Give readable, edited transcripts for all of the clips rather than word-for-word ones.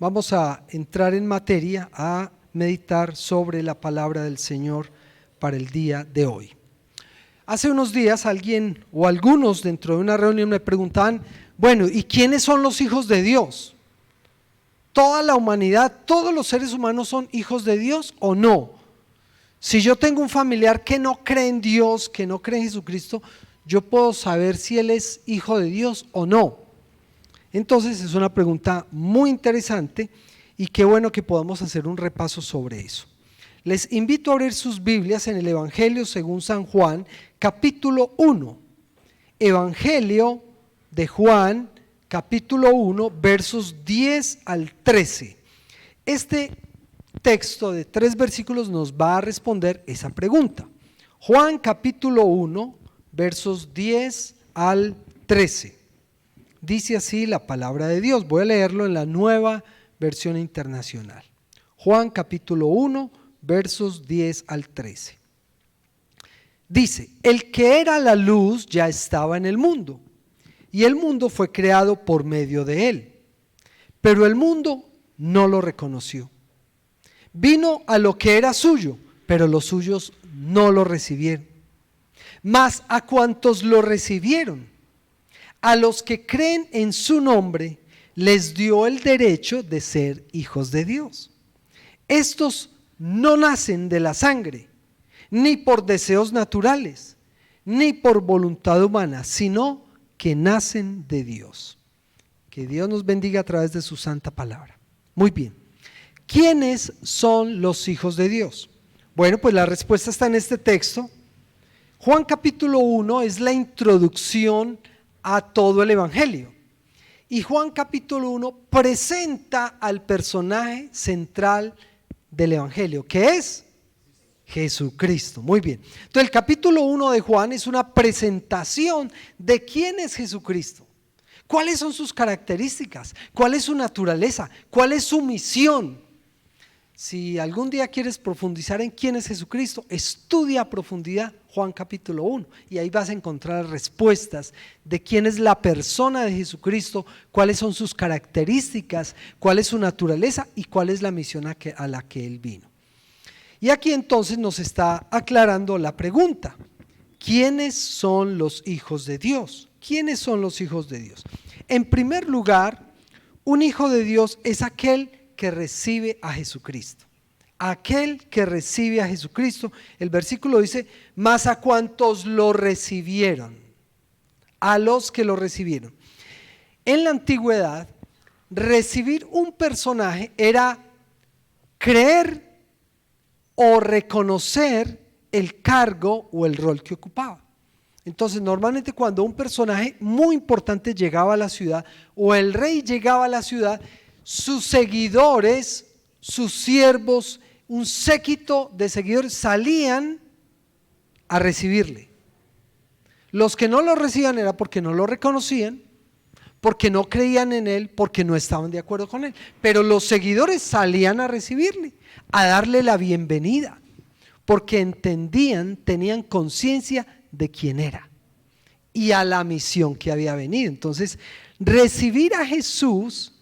vamos a entrar en materia a meditar sobre la palabra del Señor para el día de hoy. Hace unos días alguien o algunos dentro de una reunión me preguntaban, bueno, ¿y quiénes son los hijos de Dios? ¿Toda la humanidad, todos los seres humanos son hijos de Dios o no? Si yo tengo un familiar que no cree en Dios, que no cree en Jesucristo, yo puedo saber si él es hijo de Dios o no. Entonces es una pregunta muy interesante y qué bueno que podamos hacer un repaso sobre eso. Les invito a abrir sus Biblias en el Evangelio según San Juan, capítulo 1. Evangelio de Juan, capítulo 1, versos 10 al 13. Este texto de 3 versículos nos va a responder esa pregunta. Juan, capítulo 1, versos 10 al 13. Dice así la palabra de Dios. Voy a leerlo en la Nueva Versión Internacional. Juan capítulo 1, versos 10 al 13. Dice, el que era la luz ya estaba en el mundo, y el mundo fue creado por medio de él, pero el mundo no lo reconoció. Vino a lo que era suyo, pero los suyos no lo recibieron. Mas a cuantos lo recibieron, a los que creen en su nombre, les dio el derecho de ser hijos de Dios. Estos no nacen de la sangre, ni por deseos naturales, ni por voluntad humana, sino que nacen de Dios. Que Dios nos bendiga a través de su santa palabra. Muy bien. ¿Quiénes son los hijos de Dios? Bueno, pues la respuesta está en este texto. Juan capítulo 1 es la introducción a todo el Evangelio. Y Juan capítulo 1 presenta al personaje central del Evangelio, que es Jesucristo. Muy bien. Entonces el capítulo 1 de Juan es una presentación de quién es Jesucristo. ¿Cuáles son sus características? ¿Cuál es su naturaleza? ¿Cuál es su misión? Si algún día quieres profundizar en quién es Jesucristo, estudia a profundidad Juan capítulo 1 y ahí vas a encontrar respuestas de quién es la persona de Jesucristo, cuáles son sus características, cuál es su naturaleza y cuál es la misión a la que Él vino. Y aquí entonces nos está aclarando la pregunta, ¿quiénes son los hijos de Dios? ¿Quiénes son los hijos de Dios? En primer lugar, un hijo de Dios es aquel que recibe a Jesucristo. Aquel que recibe a Jesucristo, el versículo dice, mas a cuantos lo recibieron, a los que lo recibieron. En la antigüedad, recibir un personaje era creer o reconocer el cargo o el rol que ocupaba. Entonces, normalmente cuando un personaje muy importante llegaba a la ciudad o el rey llegaba a la ciudad, sus seguidores, sus siervos, un séquito de seguidores salían a recibirle. Los que no lo recibían era porque no lo reconocían, porque no creían en él, porque no estaban de acuerdo con él. Pero los seguidores salían a recibirle, a darle la bienvenida, porque entendían, tenían conciencia de quién era y a la misión que había venido. Entonces, recibir a Jesús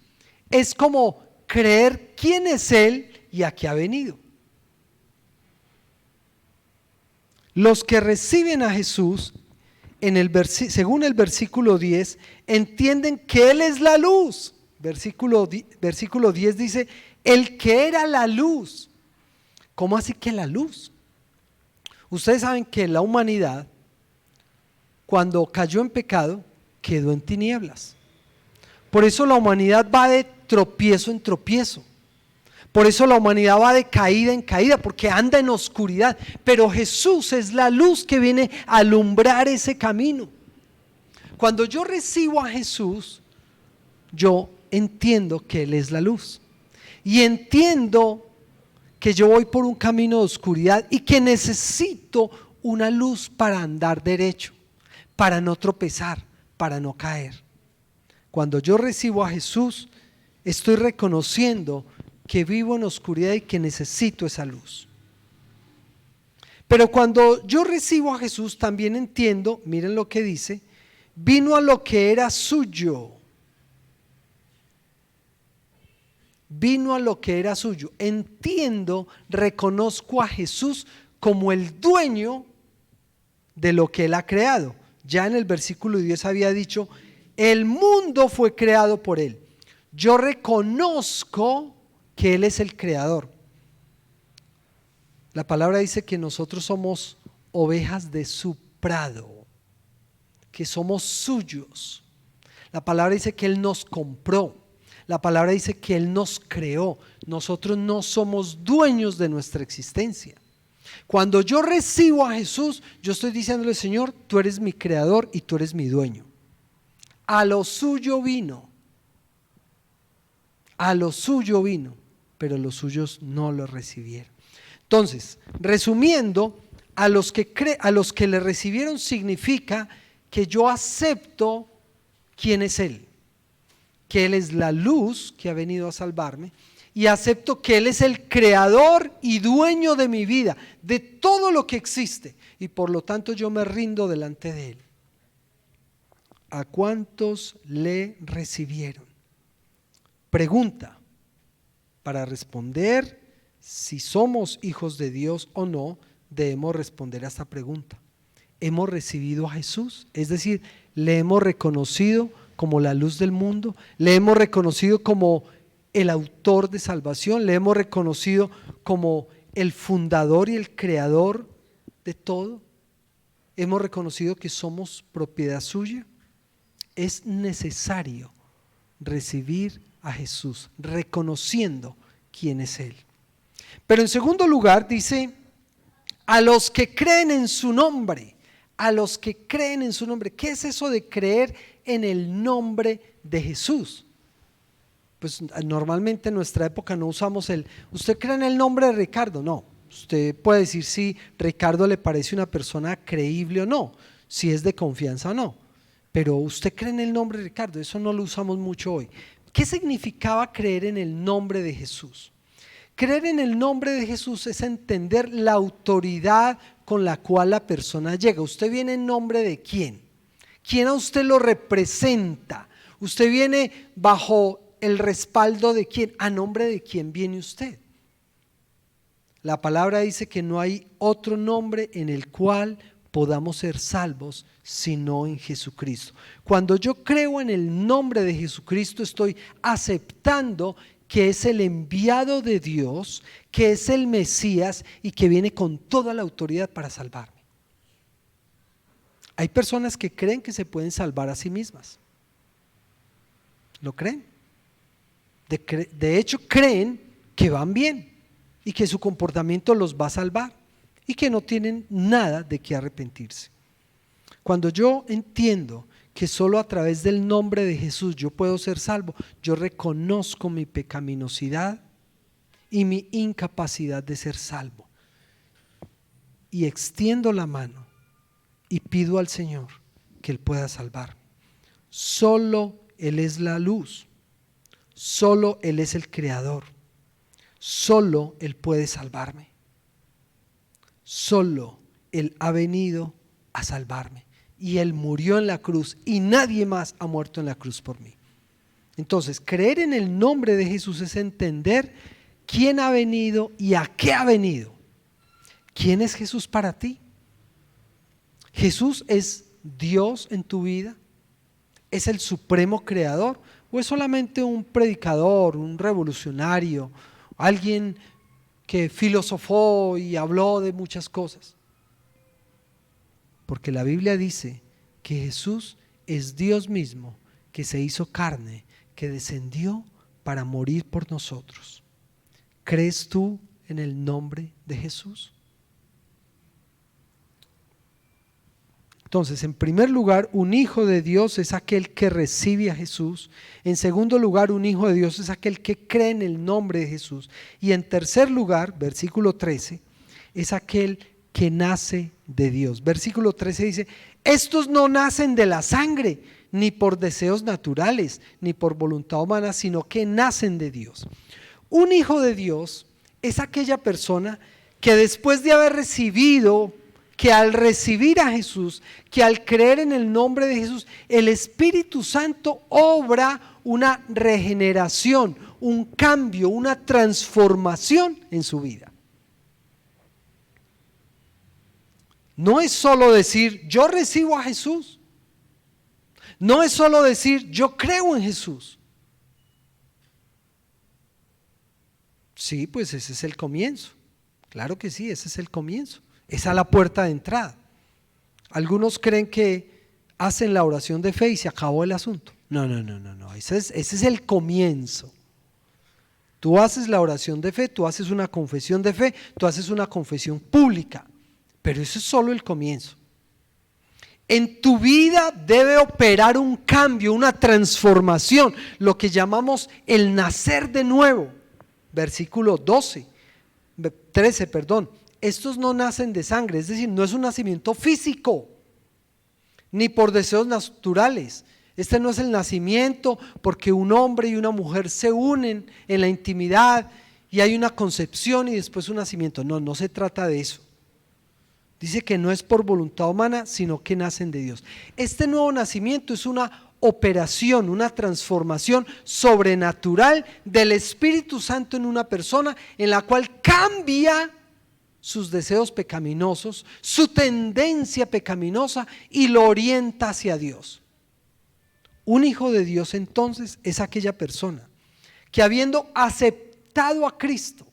es como creer quién es Él y a qué ha venido. Los que reciben a Jesús, según el versículo 10, entienden que Él es la luz. Versículo 10 dice, el que era la luz. ¿Cómo así que la luz? Ustedes saben que la humanidad, cuando cayó en pecado, quedó en tinieblas. Por eso la humanidad va de tropiezo en tropiezo. Por eso la humanidad va de caída en caída, porque anda en oscuridad. Pero Jesús es la luz que viene a alumbrar ese camino. Cuando yo recibo a Jesús, yo entiendo que Él es la luz. Y entiendo que yo voy por un camino de oscuridad y que necesito una luz para andar derecho, para no tropezar, para no caer. Cuando yo recibo a Jesús, estoy reconociendo que vivo en oscuridad y que necesito esa luz. Pero cuando yo recibo a Jesús, también entiendo, miren lo que dice, vino a lo que era suyo. vino a lo que era suyo. Entiendo, reconozco a Jesús como el dueño de lo que Él ha creado. Ya en el versículo 10 había dicho, el mundo fue creado por Él. Yo reconozco que Él es el creador. La palabra dice que nosotros somos ovejas de su prado, que somos suyos. La palabra dice que Él nos compró. La palabra dice que Él nos creó. Nosotros no somos dueños de nuestra existencia. Cuando yo recibo a Jesús, yo estoy diciéndole, Señor, tú eres mi creador y tú eres mi dueño. A lo suyo vino. A lo suyo vino, pero los suyos no lo recibieron. Entonces, resumiendo, a los que le recibieron significa que yo acepto quién es Él, que Él es la luz que ha venido a salvarme, y acepto que Él es el creador y dueño de mi vida, de todo lo que existe, y por lo tanto yo me rindo delante de Él. ¿A cuántos le recibieron? Pregunta para responder si somos hijos de Dios o no. Debemos responder a esta pregunta. ¿Hemos recibido a Jesús? Es decir, ¿le hemos reconocido como la luz del mundo? ¿Le hemos reconocido como el autor de salvación? ¿Le hemos reconocido como el fundador y el creador de todo? ¿Hemos reconocido que somos propiedad suya? Es necesario recibir a Jesús, reconociendo quién es Él. Pero en segundo lugar dice, a los que creen en su nombre, a los que creen en su nombre. ¿Qué es eso de creer en el nombre de Jesús? Pues normalmente en nuestra época no usamos ¿usted cree en el nombre de Ricardo? No, usted puede decir si Ricardo le parece una persona creíble o no, si es de confianza o no, pero ¿usted cree en el nombre de Ricardo? Eso no lo usamos mucho hoy. ¿Qué significaba creer en el nombre de Jesús? Creer en el nombre de Jesús es entender la autoridad con la cual la persona llega. ¿Usted viene en nombre de quién? ¿Quién a usted lo representa? ¿Usted viene bajo el respaldo de quién? ¿A nombre de quién viene usted? La palabra dice que no hay otro nombre en el cual podamos ser salvos sino en Jesucristo. Cuando yo creo en el nombre de Jesucristo, estoy aceptando que es el enviado de Dios, que es el Mesías y que viene con toda la autoridad para salvarme. Hay personas que creen que se pueden salvar a sí mismas. ¿Lo creen? De hecho, creen que van bien y que su comportamiento los va a salvar y que no tienen nada de qué arrepentirse. Cuando yo entiendo que solo a través del nombre de Jesús yo puedo ser salvo, yo reconozco mi pecaminosidad y mi incapacidad de ser salvo, y extiendo la mano y pido al Señor que Él pueda salvarme. Solo Él es la luz, solo Él es el creador, solo Él puede salvarme, solo Él ha venido a salvarme. Y Él murió en la cruz y nadie más ha muerto en la cruz por mí. Entonces, creer en el nombre de Jesús es entender quién ha venido y a qué ha venido. ¿Quién es Jesús para ti? ¿Jesús es Dios en tu vida? ¿Es el supremo creador? ¿O es solamente un predicador, un revolucionario, alguien que filosofó y habló de muchas cosas? Porque la Biblia dice que Jesús es Dios mismo, que se hizo carne, que descendió para morir por nosotros. ¿Crees tú en el nombre de Jesús? Entonces, en primer lugar, un hijo de Dios es aquel que recibe a Jesús. En segundo lugar, un hijo de Dios es aquel que cree en el nombre de Jesús. Y en tercer lugar, versículo 13, es aquel que nace de Dios. Versículo 13 dice, estos no nacen de la sangre, ni por deseos naturales, ni por voluntad humana, sino que nacen de Dios. Un hijo de Dios es aquella persona que después de haber recibido, que al recibir a Jesús, que al creer en el nombre de Jesús, el Espíritu Santo obra una regeneración, un cambio, una transformación en su vida. No es solo decir, yo recibo a Jesús. No es solo decir, yo creo en Jesús. Sí, pues ese es el comienzo. Claro que sí, ese es el comienzo. Esa es la puerta de entrada. Algunos creen que hacen la oración de fe y se acabó el asunto. No. Ese es el comienzo. Tú haces la oración de fe, tú haces una confesión de fe, tú haces una confesión pública. Pero eso es solo el comienzo. En tu vida debe operar un cambio, una transformación, lo que llamamos el nacer de nuevo. Versículo 13. Estos no nacen de sangre, es decir, no es un nacimiento físico, ni por deseos naturales. Este no es el nacimiento porque un hombre y una mujer se unen en la intimidad y hay una concepción y después un nacimiento. No se trata de eso. Dice que no es por voluntad humana, sino que nacen de Dios. Este nuevo nacimiento es una operación, una transformación sobrenatural del Espíritu Santo en una persona, en la cual cambia sus deseos pecaminosos, su tendencia pecaminosa y lo orienta hacia Dios. Un hijo de Dios entonces es aquella persona que, habiendo aceptado a Cristo,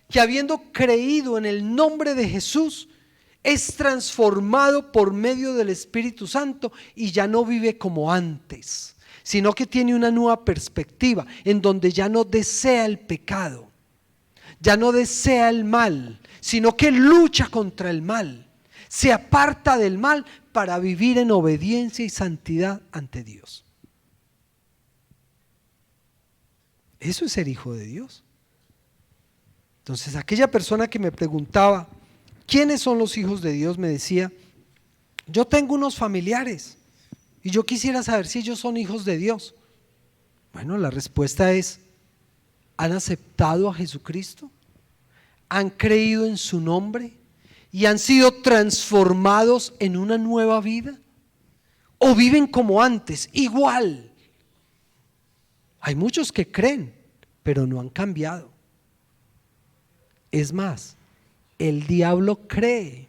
que habiendo creído en el nombre de Jesús, es transformado por medio del Espíritu Santo y ya no vive como antes, sino que tiene una nueva perspectiva en donde ya no desea el pecado, ya no desea el mal, sino que lucha contra el mal, se aparta del mal para vivir en obediencia y santidad ante Dios. Eso es ser hijo de Dios. Entonces, aquella persona que me preguntaba, ¿quiénes son los hijos de Dios?, me decía, yo tengo unos familiares y yo quisiera saber si ellos son hijos de Dios. Bueno, la respuesta es, ¿han aceptado a Jesucristo? ¿Han creído en su nombre? ¿Y han sido transformados en una nueva vida? ¿O viven como antes, igual? Hay muchos que creen, pero no han cambiado. Es más, el diablo cree,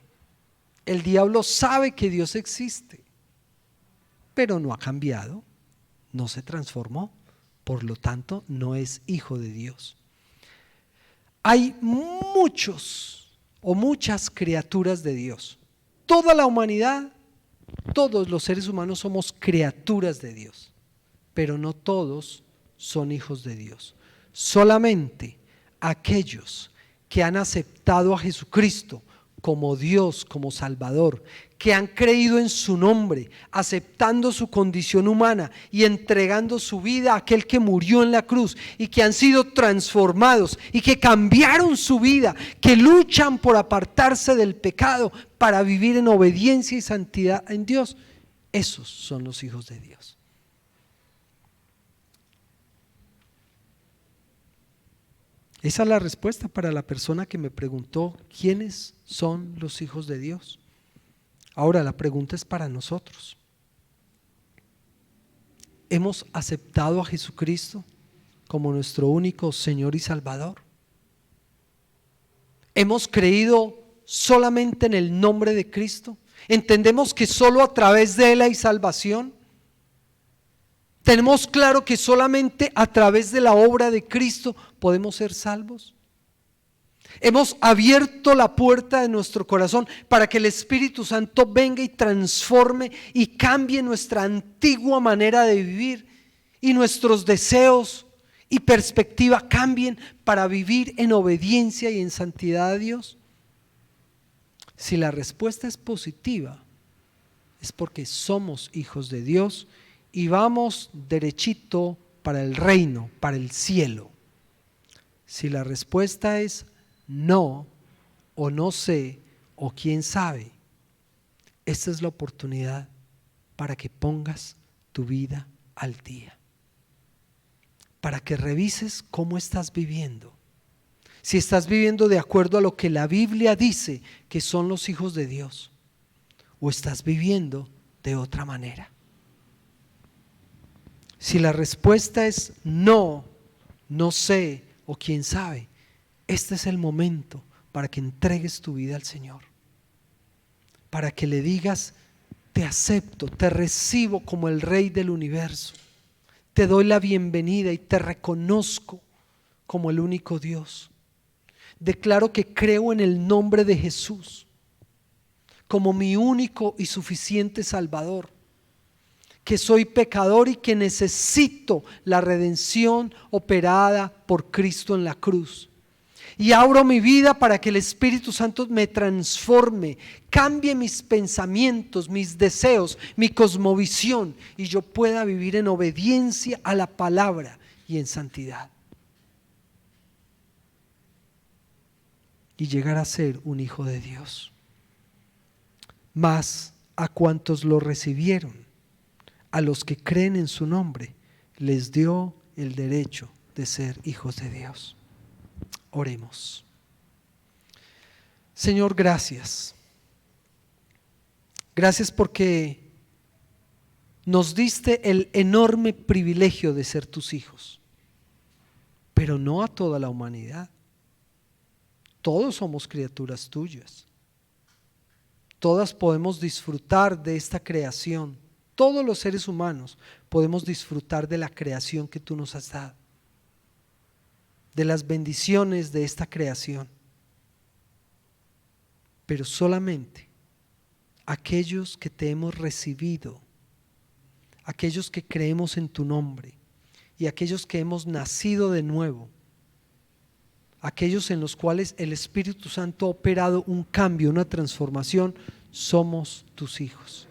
el diablo sabe que Dios existe, pero no ha cambiado, no se transformó, por lo tanto no es hijo de Dios. Hay muchos o muchas criaturas de Dios. Toda la humanidad, todos los seres humanos somos criaturas de Dios, pero no todos son hijos de Dios. Solamente aquellos que han aceptado a Jesucristo como Dios, como Salvador, que han creído en su nombre, aceptando su condición humana y entregando su vida a aquel que murió en la cruz, y que han sido transformados y que cambiaron su vida, que luchan por apartarse del pecado para vivir en obediencia y santidad en Dios. Esos son los hijos de Dios. Esa es la respuesta para la persona que me preguntó, ¿quiénes son los hijos de Dios? Ahora la pregunta es para nosotros. ¿Hemos aceptado a Jesucristo como nuestro único Señor y Salvador? ¿Hemos creído solamente en el nombre de Cristo? ¿Entendemos que solo a través de Él hay salvación? ¿Tenemos claro que solamente a través de la obra de Cristo podemos ser salvos? Hemos abierto la puerta de nuestro corazón para que el Espíritu Santo venga y transforme y cambie nuestra antigua manera de vivir, y nuestros deseos y perspectiva cambien para vivir en obediencia y en santidad a Dios. Si la respuesta es positiva, es porque somos hijos de Dios y vamos derechito para el reino, para el cielo. Si la respuesta es no, o no sé, o quién sabe, esta es la oportunidad para que pongas tu vida al día, para que revises cómo estás viviendo. Si estás viviendo de acuerdo a lo que la Biblia dice que son los hijos de Dios, o estás viviendo de otra manera? Si la respuesta es no, no sé o quién sabe, este es el momento para que entregues tu vida al Señor, para que le digas: te acepto, te recibo como el Rey del universo, te doy la bienvenida y te reconozco como el único Dios. Declaro que creo en el nombre de Jesús como mi único y suficiente Salvador, que soy pecador y que necesito la redención operada por Cristo en la cruz. Y abro mi vida para que el Espíritu Santo me transforme, cambie mis pensamientos, mis deseos, mi cosmovisión, y yo pueda vivir en obediencia a la palabra y en santidad. Y llegar a ser un hijo de Dios. Mas a cuantos lo recibieron, a los que creen en su nombre, les dio el derecho de ser hijos de Dios. Oremos. Señor, gracias. Gracias porque nos diste el enorme privilegio de ser tus hijos, pero no a toda la humanidad. Todos somos criaturas tuyas. Todas podemos disfrutar de esta creación. Todos los seres humanos podemos disfrutar de la creación que tú nos has dado, de las bendiciones de esta creación. Pero solamente aquellos que te hemos recibido, aquellos que creemos en tu nombre y aquellos que hemos nacido de nuevo, aquellos en los cuales el Espíritu Santo ha operado un cambio, una transformación, somos tus hijos.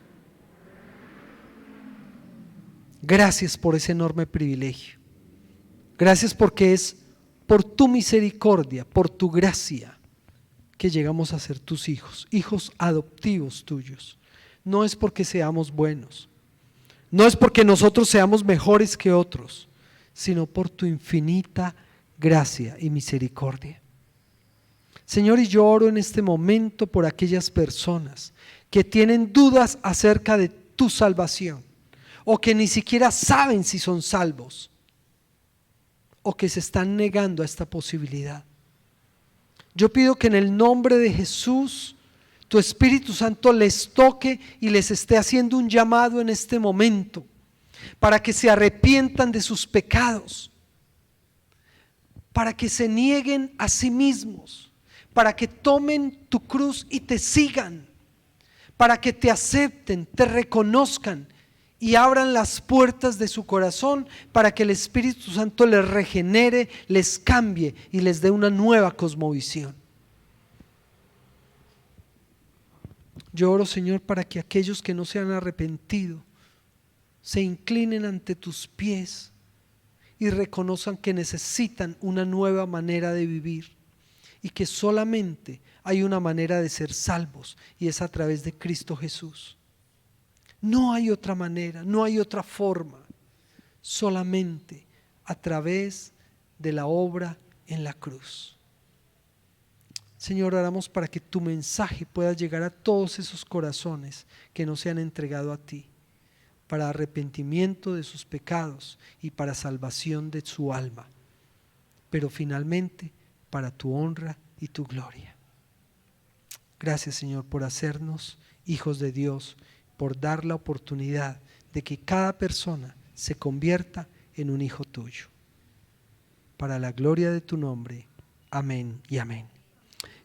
Gracias por ese enorme privilegio. Gracias porque es por tu misericordia, por tu gracia, que llegamos a ser tus hijos, hijos adoptivos tuyos. No es porque seamos buenos, no es porque nosotros seamos mejores que otros, sino por tu infinita gracia y misericordia. Señor, y yo oro en este momento por aquellas personas que tienen dudas acerca de tu salvación, o que ni siquiera saben si son salvos, o que se están negando a esta posibilidad. Yo pido que en el nombre de Jesús tu Espíritu Santo les toque y les esté haciendo un llamado en este momento para que se arrepientan de sus pecados, para que se nieguen a sí mismos, para que tomen tu cruz y te sigan, para que te acepten, te reconozcan y abran las puertas de su corazón para que el Espíritu Santo les regenere, les cambie y les dé una nueva cosmovisión. Yo oro, Señor, para que aquellos que no se han arrepentido se inclinen ante tus pies y reconozcan que necesitan una nueva manera de vivir y que solamente hay una manera de ser salvos, y es a través de Cristo Jesús. No hay otra manera, no hay otra forma, solamente a través de la obra en la cruz. Señor, oramos para que tu mensaje pueda llegar a todos esos corazones que no se han entregado a ti, para arrepentimiento de sus pecados y para salvación de su alma, pero finalmente para tu honra y tu gloria. Gracias, Señor, por hacernos hijos de Dios, por dar la oportunidad de que cada persona se convierta en un hijo tuyo. Para la gloria de tu nombre. Amén y amén.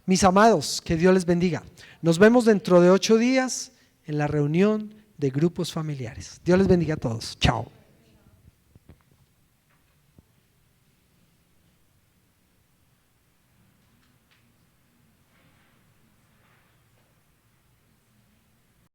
Mis amados, que Dios les bendiga. Nos vemos dentro de 8 días en la reunión de grupos familiares. Dios les bendiga a todos. Chao.